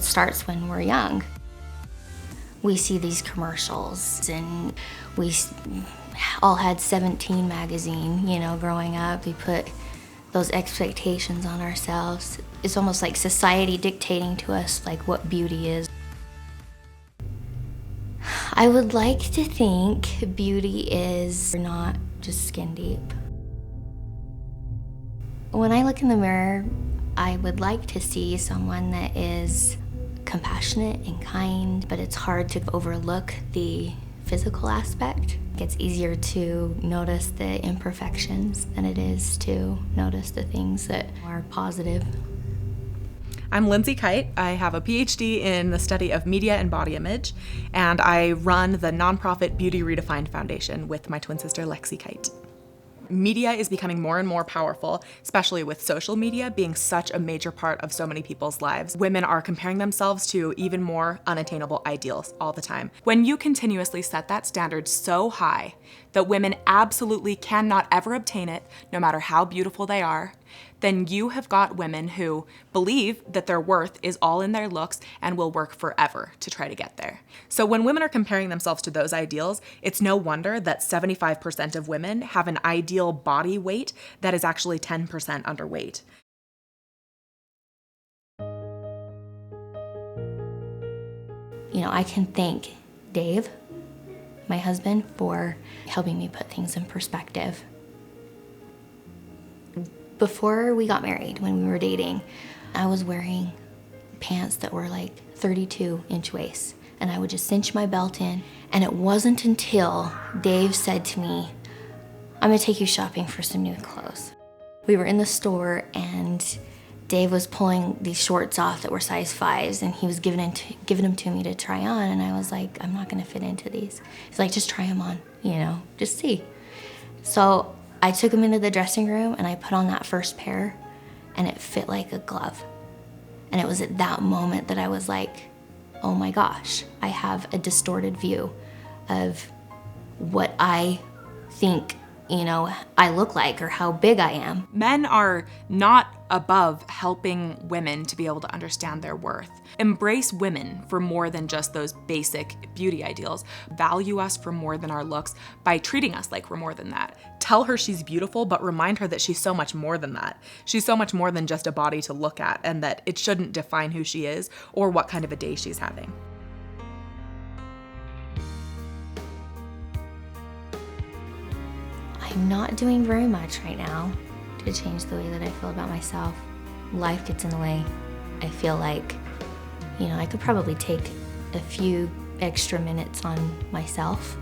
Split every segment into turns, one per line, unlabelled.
It starts when we're young. We see these commercials, and we all had 17 magazine, growing up. We put those expectations on ourselves. It's almost like society dictating to us like what beauty is. I would like to think beauty is not just skin deep. When I look in the mirror, I would like to see someone that is compassionate and kind, but it's hard to overlook the physical aspect. It's easier to notice the imperfections than it is to notice the things that are positive.
I'm Lindsay Kite. I have a PhD in the study of media and body image, and I run the nonprofit Beauty Redefined Foundation with my twin sister, Lexi Kite. Media is becoming more and more powerful, especially with social media being such a major part of so many people's lives. Women are comparing themselves to even more unattainable ideals all the time. When you continuously set that standard so high that women absolutely cannot ever obtain it, no matter how beautiful they are, then you have got women who believe that their worth is all in their looks and will work forever to try to get there. So when women are comparing themselves to those ideals, it's no wonder that 75% of women have an ideal body weight that is actually 10% underweight.
I can thank Dave, my husband, for helping me put things in perspective. Before we got married, when we were dating, I was wearing pants that were like 32-inch waists, and I would just cinch my belt in. And it wasn't until Dave said to me, "I'm gonna take you shopping for some new clothes." We were in the store, and Dave was pulling these shorts off that were size 5s, and he was giving them to me to try on, and I was like, "I'm not gonna fit into these." He's like, "Just try them on, just see." So I took him into the dressing room, and I put on that first pair, and it fit like a glove. And it was at that moment that I was like, oh my gosh, I have a distorted view of what I think, I look like, or how big I am.
Men are not above helping women to be able to understand their worth. Embrace women for more than just those basic beauty ideals. Value us for more than our looks by treating us like we're more than that. Tell her she's beautiful, but remind her that she's so much more than that. She's so much more than just a body to look at, and that it shouldn't define who she is or what kind of a day she's having.
I'm not doing very much right now to change the way that I feel about myself. Life gets in the way. I feel like, I could probably take a few extra minutes on myself,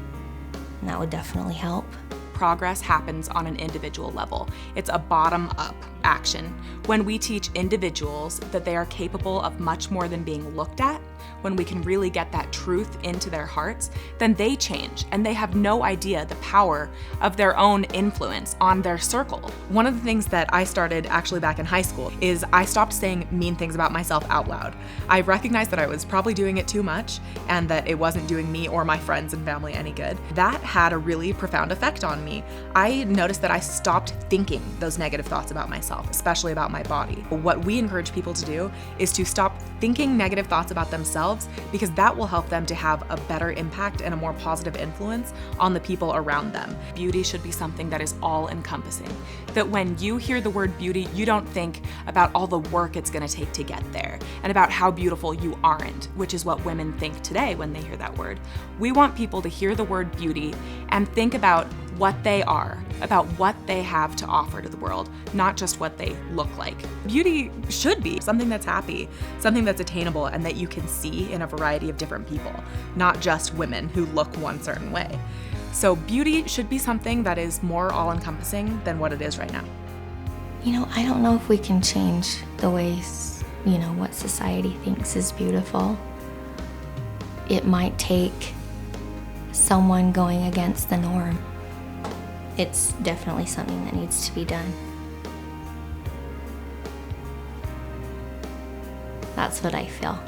and that would definitely help.
Progress happens on an individual level. It's a bottom-up action. When we teach individuals that they are capable of much more than being looked at, when we can really get that truth into their hearts, then they change, and they have no idea the power of their own influence on their circle. One of the things that I started actually back in high school is I stopped saying mean things about myself out loud. I recognized that I was probably doing it too much, and that it wasn't doing me or my friends and family any good. That had a really profound effect on me. I noticed that I stopped thinking those negative thoughts about myself, especially about my body. What we encourage people to do is to stop thinking negative thoughts about themselves, because that will help them to have a better impact and a more positive influence on the people around them. Beauty should be something that is all-encompassing. That when you hear the word beauty, you don't think about all the work it's gonna take to get there, and about how beautiful you aren't, which is what women think today when they hear that word. We want people to hear the word beauty and think about what they are, about what they have to offer to the world, not just what they look like. Beauty should be something that's happy, something that's attainable, and that you can see in a variety of different people, not just women who look one certain way. So beauty should be something that is more all-encompassing than what it is right now.
I don't know if we can change the ways, what society thinks is beautiful. It might take someone going against the norm. It's definitely something that needs to be done. That's what I feel.